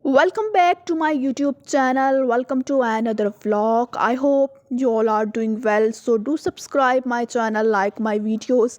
Welcome back to my YouTube channel. Welcome to another vlog. I hope you all are doing well. So do subscribe my channel, like my videos,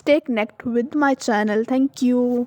Stay connect with my channel. Thank you.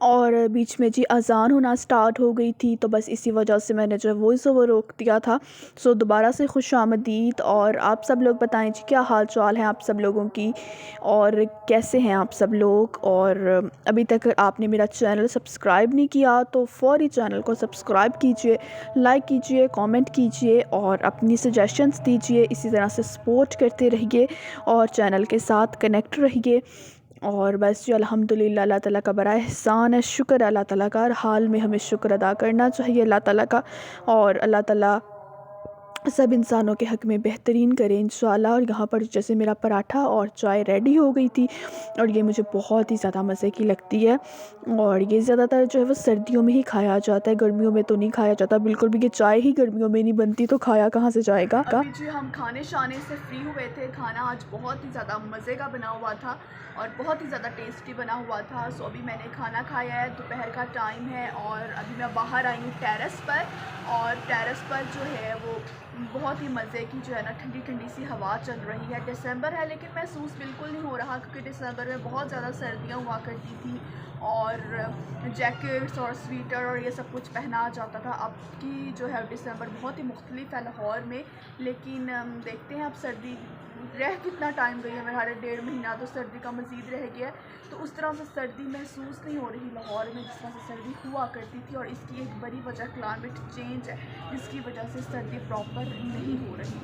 اور بیچ میں جی اذان ہونا start ہو گئی تھی، تو بس اسی وجہ سے میں نے جو ہے وائس اوور روک دیا تھا۔ سو دوبارہ سے خوش آمدید، اور آپ سب لوگ بتائیں جی کیا حال چال ہیں آپ سب لوگوں کی، اور کیسے ہیں آپ سب لوگ۔ اور ابھی تک آپ نے میرا چینل سبسکرائب نہیں کیا تو فوری چینل کو سبسکرائب کیجئے، لائک کیجئے، کامنٹ کیجئے، اور اپنی سجیشنز دیجئے، اسی طرح سے سپورٹ کرتے رہیے اور چینل کے ساتھ کنیکٹ رہیے۔ اور بس جی الحمدللہ اللہ تعالیٰ کا بڑا احسان ہے، شکر ہے اللہ تعالیٰ کا، ہر حال میں ہمیں شکر ادا کرنا چاہیے اللہ تعالیٰ کا، اور اللہ تعالیٰ سب انسانوں کے حق میں بہترین کرے انشاءاللہ۔ اور یہاں پر جیسے میرا پراٹھا اور چائے ریڈی ہو گئی تھی، اور یہ مجھے بہت ہی زیادہ مزے کی لگتی ہے، اور یہ زیادہ تر جو ہے وہ سردیوں میں ہی کھایا جاتا ہے، گرمیوں میں تو نہیں کھایا جاتا بالکل بھی، کہ چائے ہی گرمیوں میں نہیں بنتی تو کھایا کہاں سے جائے گا۔ ابھی جی ہم کھانے شانے سے فری ہوئے تھے، کھانا آج بہت ہی زیادہ مزے کا بنا ہوا تھا اور بہت ہی زیادہ ٹیسٹی بنا ہوا تھا۔ سو ابھی میں نے کھانا کھایا ہے، دوپہر کا ٹائم ہے، اور ابھی میں باہر آئی ہوں ٹیرس پر، اور ٹیرس پر جو ہے وہ بہت ہی مزے کی جو ہے نا ٹھنڈی ٹھنڈی سی ہوا چل رہی ہے۔ دسمبر ہے لیکن محسوس بالکل نہیں ہو رہا، کیونکہ دسمبر میں بہت زیادہ سردیاں ہوا کرتی تھی اور جیکٹس اور سویٹر اور یہ سب کچھ پہنا جاتا تھا۔ اب کی جو ہے دسمبر بہت ہی مختلف ہے لاہور میں، لیکن دیکھتے ہیں اب سردی رہ کتنا ٹائم گئی ہے، ہمارے 1.5 مہینہ تو سردی کا مزید رہ گیا ہے، تو اس طرح سے سردی محسوس نہیں ہو رہی لاہور میں جس طرح سے سردی ہوا کرتی تھی، اور اس کی ایک بڑی وجہ کلائمیٹ چینج ہے جس کی وجہ سے سردی پراپر نہیں ہو رہی۔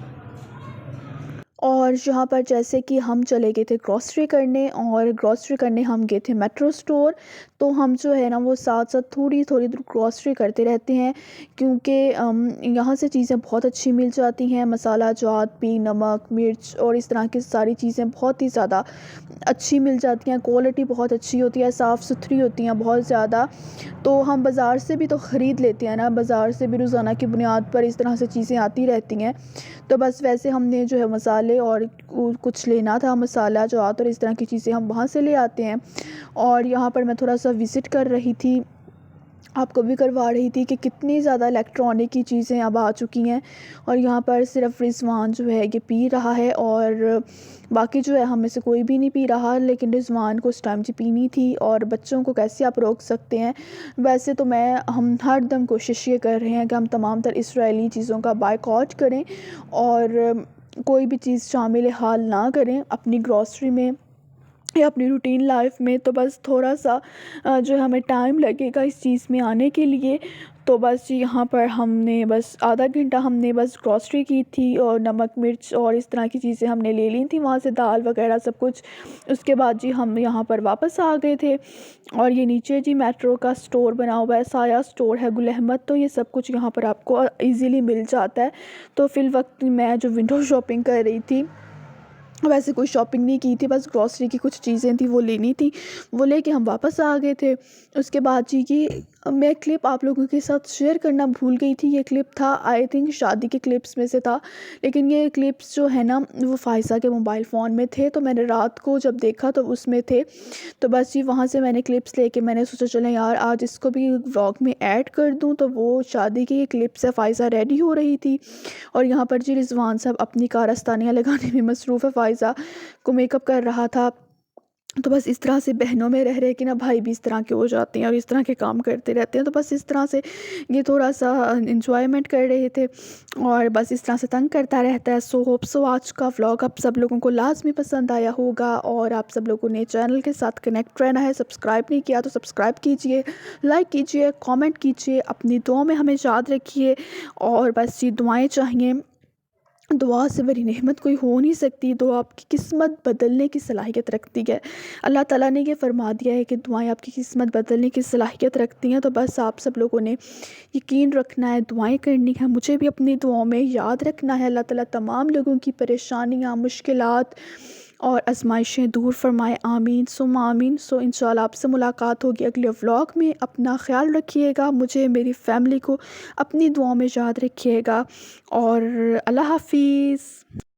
اور یہاں پر جیسے کہ ہم چلے گئے تھے گروسری کرنے، اور گروسری کرنے ہم گئے تھے میٹرو سٹور، تو ہم جو ہے نا وہ ساتھ ساتھ تھوڑی تھوڑی دور گروسری کرتے رہتے ہیں، کیونکہ یہاں سے چیزیں بہت اچھی مل جاتی ہیں، مسالہ جات بھی، نمک مرچ اور اس طرح کی ساری چیزیں بہت ہی زیادہ اچھی مل جاتی ہیں، کوالٹی بہت اچھی ہوتی ہے، صاف ستھری ہوتی ہیں بہت زیادہ۔ تو ہم بازار سے بھی تو خرید لیتے ہیں نا، بازار سے بھی روزانہ کی بنیاد پر اس طرح سے چیزیں آتی رہتی ہیں، تو بس ویسے ہم نے جو ہے مسالے اور کچھ لینا تھا، مسالہ جات اور اس طرح کی چیزیں ہم وہاں سے لے آتے ہیں۔ اور یہاں پر میں تھوڑا سا وزٹ کر رہی تھی، آپ کو بھی کروا رہی تھی کہ کتنی زیادہ الیکٹرانک کی چیزیں اب آ چکی ہیں، اور یہاں پر صرف رضوان جو ہے یہ پی رہا ہے، اور باقی جو ہے ہم میں سے کوئی بھی نہیں پی رہا، لیکن رضوان کو اس ٹائم جی پینی تھی، اور بچوں کو کیسے آپ روک سکتے ہیں۔ ویسے تو ہم ہر دم کوشش یہ کر رہے ہیں کہ ہم تمام تر اسرائیلی چیزوں کا بائیکاٹ کریں، اور کوئی بھی چیز شامل حال نہ کریں اپنی گروسری میں یا اپنی روٹین لائف میں، تو بس تھوڑا سا جو ہمیں ٹائم لگے گا اس چیز میں آنے کے لیے، تو بس جی یہاں پر ہم نے بس آدھا گھنٹہ ہم نے بس گروسری کی تھی، اور نمک مرچ اور اس طرح کی چیزیں ہم نے لے لی تھیں وہاں سے، دال وغیرہ سب کچھ۔ اس کے بعد جی ہم یہاں پر واپس آ گئے تھے، اور یہ نیچے جی میٹرو کا سٹور بنا ہوا ہے، سایہ سٹور ہے گل احمد، تو یہ سب کچھ یہاں پر آپ کو ایزیلی مل جاتا ہے۔ تو فی الوقت میں جو ونڈو شاپنگ کر رہی تھی، ویسے کوئی شاپنگ نہیں کی تھی، بس گروسری کی کچھ چیزیں تھیں وہ لینی تھی، وہ لے کے ہم واپس آ گئے تھے۔ اس کے بعد جی کی میں کلپ آپ لوگوں کے ساتھ شیئر کرنا بھول گئی تھی، یہ کلپ تھا آئی تھنک شادی کے کلپس میں سے تھا، لیکن یہ کلپس جو ہے نا وہ فائزہ کے موبائل فون میں تھے، تو میں نے رات کو جب دیکھا تو اس میں تھے، تو بس جی وہاں سے میں نے کلپس لے کے میں نے سوچا چلیں یار آج اس کو بھی ولاگ میں ایڈ کر دوں، تو وہ شادی کی کلپس سے فائزہ ریڈی ہو رہی تھی، اور یہاں پر جی رضوان صاحب اپنی کارستانیاں لگانے میں مصروف ہے، فائزہ کو میک اپ کر رہا تھا۔ تو بس اس طرح سے بہنوں میں رہ کے نا بھائی بھی اس طرح کے ہو جاتے ہیں اور اس طرح کے کام کرتے رہتے ہیں، تو بس اس طرح سے یہ تھوڑا سا انجوائمنٹ کر رہے تھے، اور بس اس طرح سے تنگ کرتا رہتا ہے۔ سو ہوپ سو آج کا ولاگ آپ سب لوگوں کو لازمی پسند آیا ہوگا، اور آپ سب لوگوں نے چینل کے ساتھ کنیکٹ رہنا ہے، سبسکرائب نہیں کیا تو سبسکرائب کیجئے، لائک کیجئے، کامنٹ کیجئے، اپنی دعاؤں میں ہمیں یاد رکھیے، اور بس یہ دعائیں چاہیے، دعا سے بڑی نعمت کوئی ہو نہیں سکتی، دعا آپ کی قسمت بدلنے کی صلاحیت رکھتی ہے۔ اللہ تعالیٰ نے یہ فرما دیا ہے کہ دعائیں آپ کی قسمت بدلنے کی صلاحیت رکھتی ہیں، تو بس آپ سب لوگوں نے یقین رکھنا ہے، دعائیں کرنی ہے، مجھے بھی اپنی دعاؤں میں یاد رکھنا ہے۔ اللہ تعالیٰ تمام لوگوں کی پریشانیاں، مشکلات اور آزمائشیں دور فرمائے، آمین ثم آمین۔ سو انشاءاللہ آپ سے ملاقات ہوگی اگلے ولاگ میں، اپنا خیال رکھیے گا، مجھے میری فیملی کو اپنی دعاؤں میں یاد رکھیے گا، اور اللہ حافظ۔